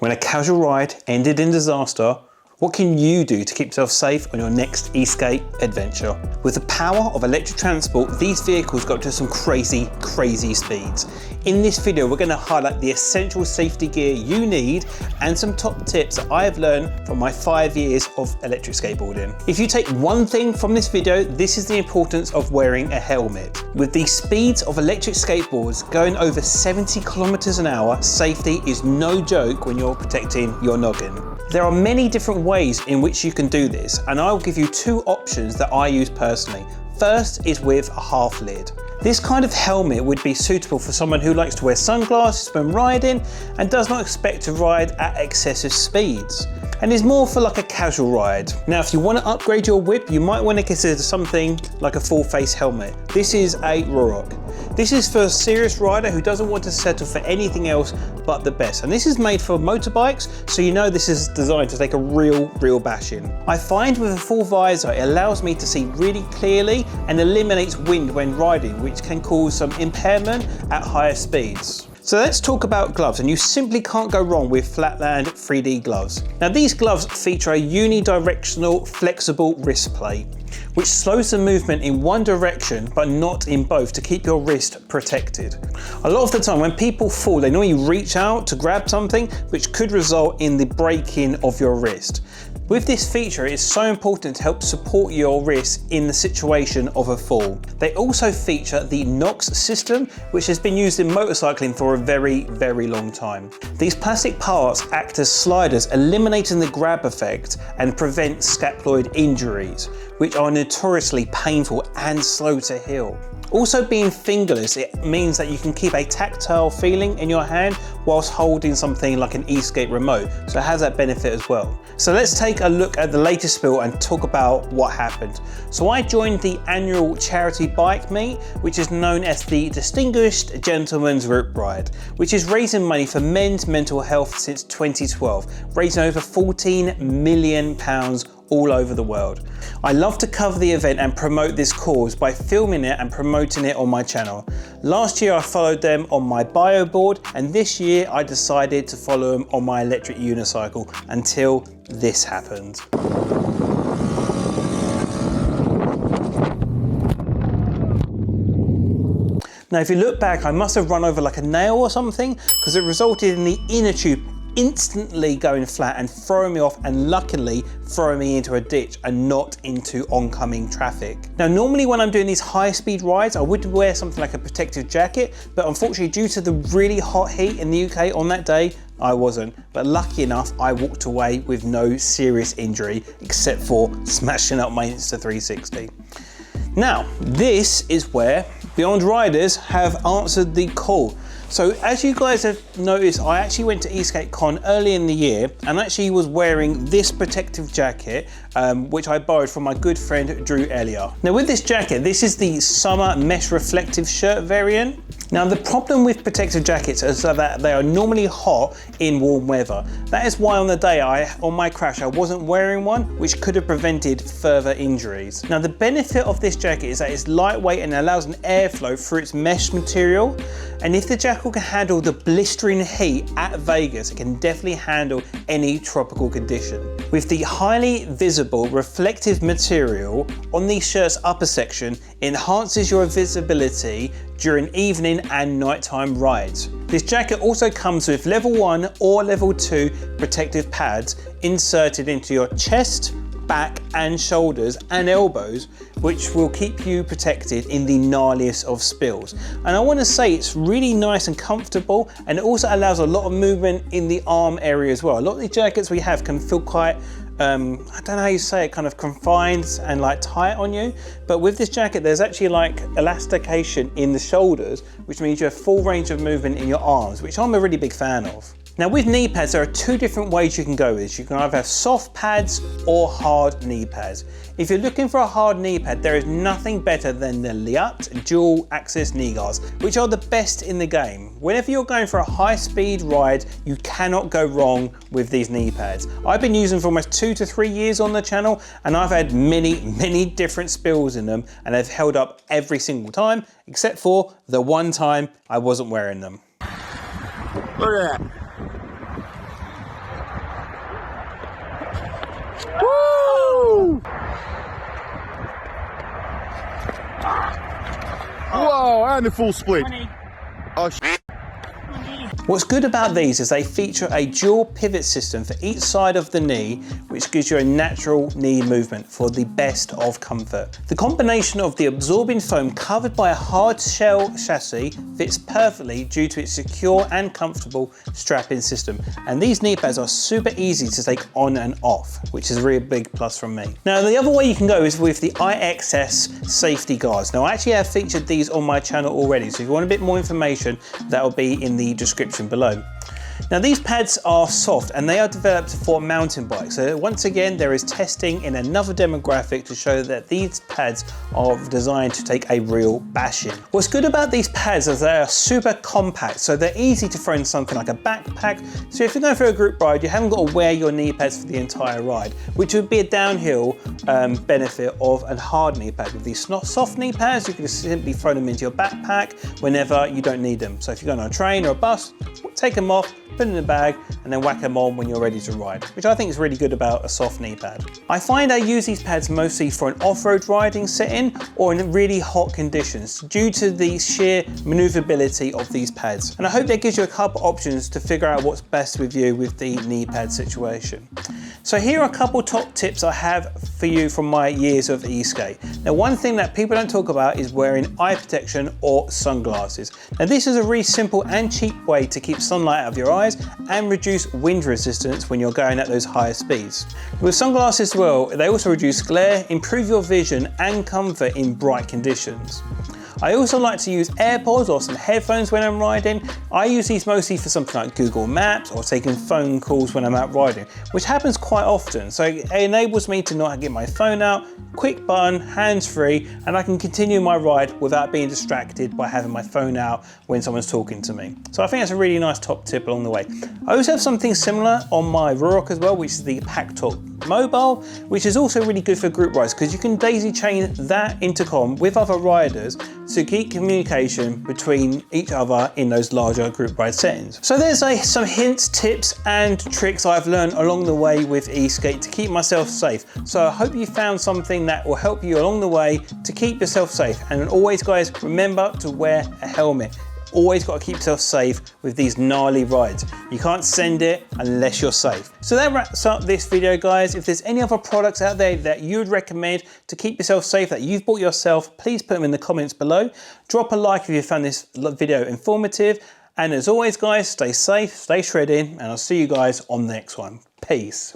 when a casual ride ended in disaster, what can you do to keep yourself safe on your next e-skate adventure? With the power of electric transport, these vehicles go up to some crazy speeds. In this video, we're going to highlight the essential safety gear you need and some top tips that I have learned from my 5 years of electric skateboarding. If you take one thing from this video, this is the importance of wearing a helmet. With the speeds of electric skateboards going over 70 kilometers an hour, safety is no joke when you're protecting your noggin. There are many different ways in which you can do this, and I'll give you 2 options that I use personally. First is with a half lid. This kind of helmet would be suitable for someone who likes to wear sunglasses when riding and does not expect to ride at excessive speeds, and is more for like a casual ride. Now, if you want to upgrade your whip, you might want to consider something like a full face helmet. This is a Ruroc. This is for a serious rider who doesn't want to settle for anything else but the best. And this is made for motorbikes, so you know this is designed to take a real bashing. I find with a full visor, it allows me to see really clearly and eliminates wind when riding, which can cause some impairment at higher speeds. So let's talk about gloves, and you simply can't go wrong with Flatland 3D gloves. Now, these gloves feature a unidirectional flexible wrist plate, which slows the movement in one direction but not in both to keep your wrist protected. A lot of the time when people fall, they normally reach out to grab something, which could result in the breaking of your wrist. With this feature, it's so important to help support your wrist in the situation of a fall. They also feature the NOx system, which has been used in motorcycling for a very long time. These plastic parts act as sliders, eliminating the grab effect and prevent scaphoid injuries, which are notoriously painful and slow to heal. Also, being fingerless, it means that you can keep a tactile feeling in your hand whilst holding something like an e-skate remote, so it has that benefit as well. So let's take a look at the latest spill and talk about what happened. So I joined the annual charity bike meet, which is known as the Distinguished Gentleman's Route Ride, which is raising money for men's mental health since 2012, raising over £14 million all over the world. I love to cover the event and promote this cause by filming it and promoting it on my channel. Last year I followed them on my bio board, and this year I decided to follow them on my electric unicycle until this happened. Now, if you look back, I must have run over like a nail or something, because it resulted in the inner tube instantly going flat and throwing me off, and luckily throwing me into a ditch and not into oncoming traffic. Now, normally when I'm doing these high speed rides, I would wear something like a protective jacket, but unfortunately due to the really hot heat in the UK on that day, I wasn't. But lucky enough, I walked away with no serious injury except for smashing up my Insta360. Now, this is where Beyond Riders have answered the call. So as you guys have noticed, I actually went to eSkate Con early in the year and actually was wearing this protective jacket, which I borrowed from my good friend Drew Elliott. Now with this jacket, this is the summer mesh reflective shirt variant. Now the problem with protective jackets is that they are normally hot in warm weather. That is why on the day on my crash, I wasn't wearing one, which could have prevented further injuries. Now the benefit of this jacket is that it's lightweight and allows an airflow through its mesh material. And if the jacket can handle the blistering heat at Vegas, it can definitely handle any tropical condition. With the highly visible reflective material on the shirt's upper section, it enhances your visibility during evening and nighttime rides. This jacket also comes with level 1 or level 2 protective pads inserted into your chest, back and shoulders and elbows, which will keep you protected in the gnarliest of spills. And I want to say it's really nice and comfortable, and it also allows a lot of movement in the arm area as well. A lot of the jackets we have can feel quite I don't know how you say it, kind of confined and like tight on you. But with this jacket, there's actually like elastication in the shoulders, which means you have full range of movement in your arms, which I'm a really big fan of. Now with knee pads, there are 2 different ways you can go with this. You can either have soft pads or hard knee pads. If you're looking for a hard knee pad, there is nothing better than the Liat dual axis knee guards, which are the best in the game. Whenever you're going for a high speed ride, you cannot go wrong with these knee pads. I've been using them for almost 2 to 3 years on the channel, and I've had many different spills in them, and they've held up every single time, except for the one time I wasn't wearing them. Look at that. landing full split. Oh, What's good about these is they feature a dual pivot system for each side of the knee, which gives you a natural knee movement for the best of comfort. The combination of the absorbing foam covered by a hard shell chassis fits perfectly due to its secure and comfortable strap-in system. And these knee pads are super easy to take on and off, which is a really big plus from me. Now, the other way you can go is with the IXS Safety Guards. Now, I actually have featured these on my channel already, so if you want a bit more information, that will be in the description below. Now, these pads are soft and they are developed for mountain bikes. So once again, there is testing in another demographic to show that these pads are designed to take a real bashing. What's good about these pads is they are super compact, so they're easy to throw in something like a backpack. So if you're going for a group ride, you haven't got to wear your knee pads for the entire ride, which would be a downhill benefit of a hard knee pad. With these soft knee pads, you can just simply throw them into your backpack whenever you don't need them. So if you're going on a train or a bus, take them off, put them in the bag, and then whack them on when you're ready to ride, which I think is really good about a soft knee pad. I find I use these pads mostly for an off-road riding setting or in really hot conditions due to the sheer maneuverability of these pads. And I hope that gives you a couple options to figure out what's best with you with the knee pad situation. So here are a couple top tips I have for you from my years of e-skate. Now, one thing that people don't talk about is wearing eye protection or sunglasses. Now, this is a really simple and cheap way to keep sunlight out of your eyes and reduce wind resistance when you're going at those higher speeds. With sunglasses as well, they also reduce glare, improve your vision and comfort in bright conditions. I also like to use AirPods or some headphones when I'm riding. I use these mostly for something like Google Maps or taking phone calls when I'm out riding, which happens quite often. So it enables me to not get my phone out, quick button, hands-free, and I can continue my ride without being distracted by having my phone out when someone's talking to me. So I think that's a really nice top tip along the way. I also have something similar on my Ruroc as well, which is the Pack Talk Mobile, which is also really good for group rides because you can daisy chain that intercom with other riders to keep communication between each other in those larger group ride settings. So there's some hints, tips and tricks I've learned along the way with e-skate to keep myself safe. So I hope you found something that will help you along the way to keep yourself safe. And always, guys, remember to wear a helmet. Always got to keep yourself safe with these gnarly rides. You can't send it unless you're safe. So that wraps up this video, guys. If there's any other products out there that you'd recommend to keep yourself safe that you've bought yourself, please put them in the comments below. Drop a like if you found this video informative. And as always, guys, stay safe, stay shredding, and I'll see you guys on the next one. Peace.